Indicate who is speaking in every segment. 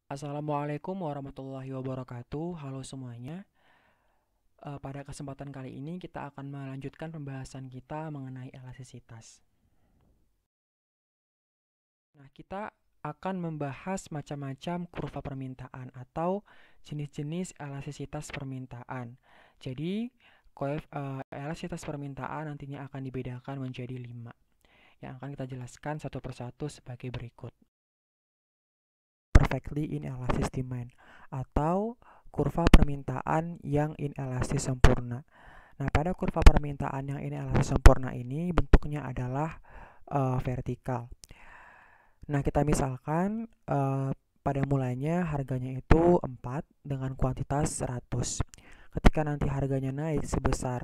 Speaker 1: Assalamualaikum warahmatullahi wabarakatuh. Halo semuanya. Pada kesempatan kali ini kita akan melanjutkan pembahasan kita mengenai elastisitas. Nah, kita akan membahas macam-macam kurva permintaan atau jenis-jenis elastisitas permintaan. Jadi, elastisitas permintaan nantinya akan dibedakan menjadi 5 yang akan kita jelaskan satu persatu sebagai berikut. Perfectly inelastic demand atau kurva permintaan yang inelastis sempurna. Nah, pada kurva permintaan yang inelastis sempurna ini bentuknya adalah vertikal. Nah, kita misalkan pada mulanya harganya itu 4 dengan kuantitas 100. Ketika nanti harganya naik sebesar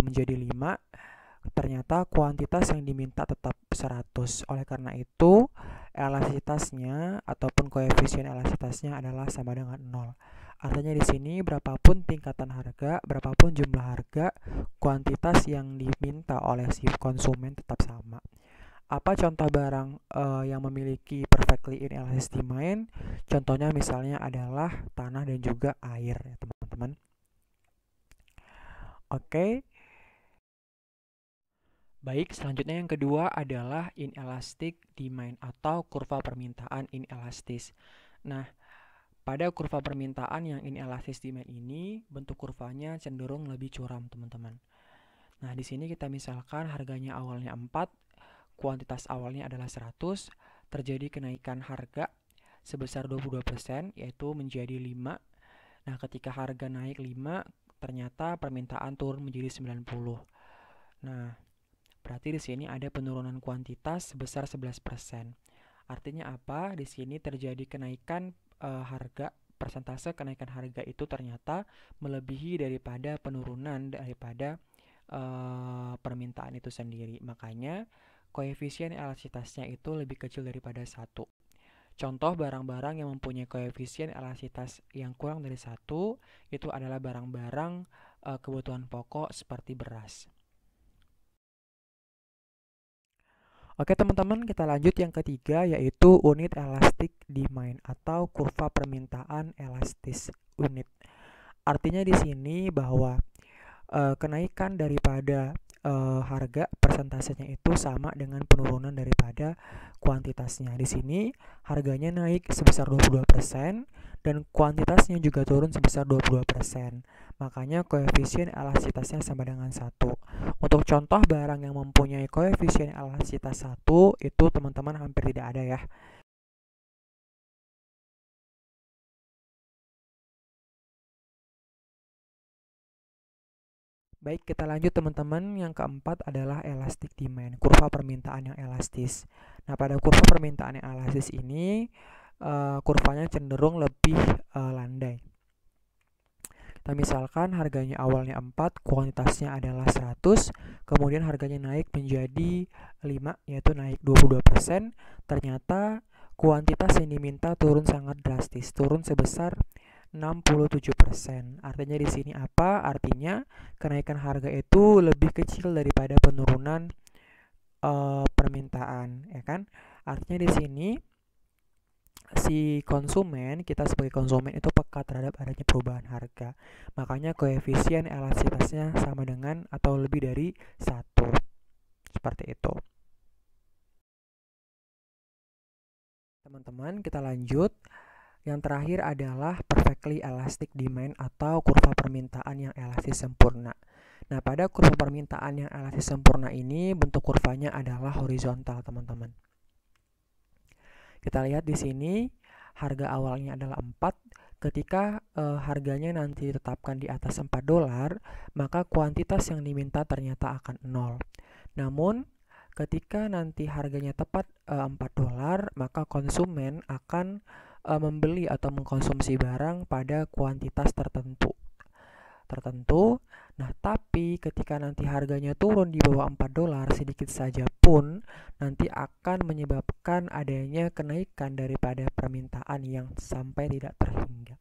Speaker 1: menjadi 5, ternyata kuantitas yang diminta tetap 100. Oleh karena itu, elastisitasnya ataupun koefisien elastisitasnya adalah sama dengan 0. Artinya di sini berapapun tingkatan harga, berapapun jumlah harga, kuantitas yang diminta oleh si konsumen tetap sama. Apa contoh barang yang memiliki perfectly inelastic demand? Contohnya misalnya adalah tanah dan juga air ya teman-teman. Oke. Baik, selanjutnya yang kedua adalah inelastic demand atau kurva permintaan inelastis. Nah, pada kurva permintaan yang inelastis demand ini, bentuk kurvanya cenderung lebih curam, teman-teman. Nah, di sini kita misalkan harganya awalnya 4, kuantitas awalnya adalah 100, terjadi kenaikan harga sebesar 22%, yaitu menjadi 5. Nah, ketika harga naik 5, ternyata permintaan turun menjadi 90. Nah, berarti di sini ada penurunan kuantitas sebesar 11%. Artinya apa? Di sini terjadi kenaikan harga, persentase kenaikan harga itu ternyata melebihi daripada penurunan daripada permintaan itu sendiri. Makanya koefisien elastisitasnya itu lebih kecil daripada 1. Contoh barang-barang yang mempunyai koefisien elastisitas yang kurang dari 1 itu adalah barang-barang kebutuhan pokok seperti beras. Oke teman-teman, kita lanjut yang ketiga yaitu unit elastic demand atau kurva permintaan elastis unit. Artinya di sini bahwa kenaikan daripada harga persentasenya itu sama dengan penurunan daripada kuantitasnya. Di sini harganya naik sebesar 22% dan kuantitasnya juga turun sebesar 22%. Makanya koefisien elastisitasnya sama dengan 1. Untuk contoh barang yang mempunyai koefisien elastisitas 1 itu teman-teman hampir tidak ada ya. Baik, kita lanjut teman-teman. Yang keempat adalah elastic demand, kurva permintaan yang elastis. Nah, pada kurva permintaan yang elastis ini, kurvanya cenderung lebih landai. Kita misalkan harganya awalnya 4, kuantitasnya adalah 100, kemudian harganya naik menjadi 5, yaitu naik 22%. Ternyata kuantitas yang diminta turun sangat drastis, turun sebesar 67%. Artinya di sini apa? Artinya kenaikan harga itu lebih kecil daripada penurunan permintaan, ya kan? Artinya di sini si konsumen, kita sebagai konsumen itu peka terhadap adanya perubahan harga. Makanya koefisien elastisitasnya sama dengan atau lebih dari 1. Seperti itu. Teman-teman, kita lanjut. Yang terakhir adalah perfectly elastic demand atau kurva permintaan yang elastis sempurna. Nah, pada kurva permintaan yang elastis sempurna ini bentuk kurvanya adalah horizontal, teman-teman. Kita lihat di sini harga awalnya adalah 4. Ketika harganya nanti ditetapkan di atas $4, maka kuantitas yang diminta ternyata akan 0. Namun ketika nanti harganya tepat $4, maka konsumen akan membeli atau mengkonsumsi barang pada kuantitas tertentu. Nah, tapi ketika nanti harganya turun di bawah $4 sedikit saja pun nanti akan menyebabkan adanya kenaikan daripada permintaan yang sampai tidak terhingga.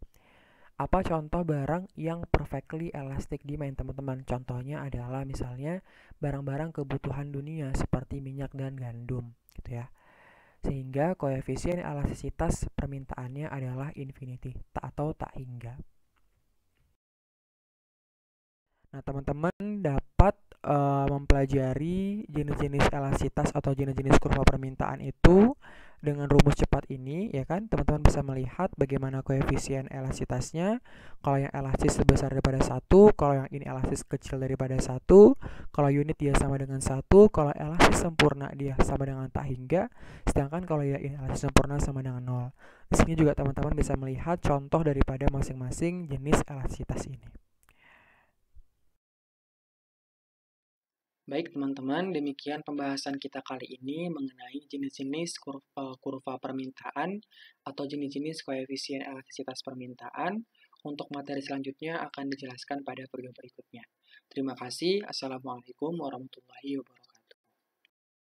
Speaker 1: Apa contoh barang yang perfectly elastic demand, teman-teman? Contohnya adalah misalnya barang-barang kebutuhan dunia seperti minyak dan gandum, gitu ya. sehingga koefisien elastisitas permintaannya adalah infinity atau tak hingga. Nah, teman-teman dapat mempelajari jenis-jenis elastisitas atau jenis-jenis kurva permintaan itu dengan rumus cepat ini, ya kan? Teman-teman bisa melihat bagaimana koefisien elastisitasnya. Kalau yang elastis sebesar daripada 1, kalau yang inelastis kecil daripada 1, kalau unit dia sama dengan 1, kalau elastis sempurna dia sama dengan tak hingga, sedangkan kalau yang inelastis sempurna sama dengan 0. Di sini juga teman-teman bisa melihat contoh daripada masing-masing jenis elastisitas ini. Baik teman-teman, demikian pembahasan kita kali ini mengenai jenis-jenis kurva permintaan atau jenis-jenis koefisien elastisitas permintaan. Untuk materi selanjutnya akan dijelaskan pada video berikutnya. Terima kasih. Assalamualaikum warahmatullahi wabarakatuh.